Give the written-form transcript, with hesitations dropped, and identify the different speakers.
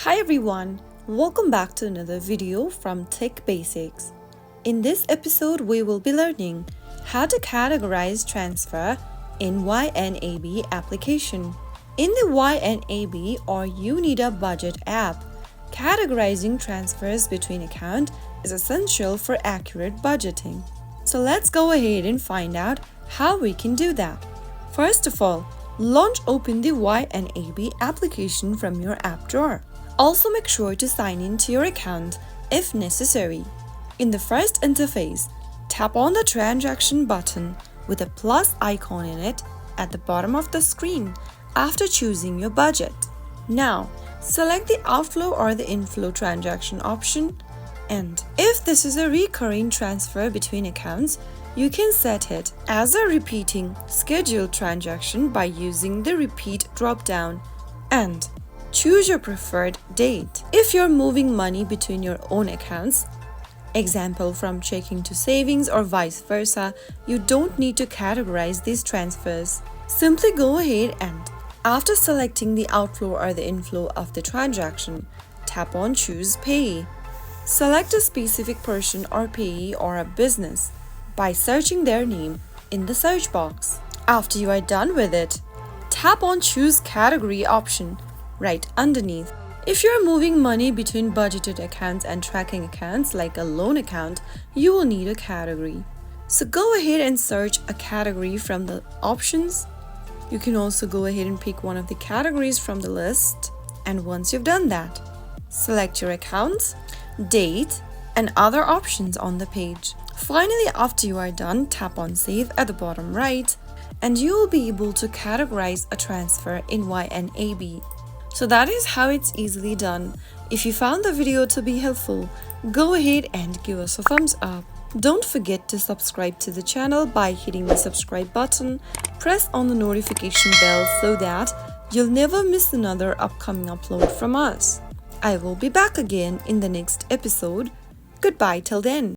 Speaker 1: Hi everyone, welcome back to another video from Tech Basics. In this episode, we will be learning how to categorize transfer in YNAB application. In the YNAB or YNAB budget app, categorizing transfers between accounts is essential for accurate budgeting. So let's go ahead and find out how we can do that. First of all, open the YNAB application from your app drawer. Also make sure to sign in to your account if necessary. In the first interface, tap on the transaction button with a plus icon in it at the bottom of the screen after choosing your budget. Now, select the outflow or the inflow transaction option, and if this is a recurring transfer between accounts, you can set it as a repeating scheduled transaction by using the repeat drop-down and choose your preferred date. If you're moving money between your own accounts, example from checking to savings or vice versa, you don't need to categorize these transfers. Simply go ahead and, after selecting the outflow or the inflow of the transaction, tap on Choose Payee. Select a specific person or payee or a business by searching their name in the search box. After you are done with it, tap on Choose Category option right underneath. If you're moving money between budgeted accounts and tracking accounts like a loan account, you will need a category. So go ahead and search a category from the options. You can also go ahead and pick one of the categories from the list. And once you've done that, select your account, date, and other options on the page. Finally, after you are done, tap on Save at the bottom right, and you will be able to categorize a transfer in YNAB. So that is how it's easily done. If you found the video to be helpful, go ahead and give us a thumbs up. Don't forget to subscribe to the channel by hitting the subscribe button. Press on the notification bell so that you'll never miss another upcoming upload from us. I will be back again in the next episode. Goodbye till then.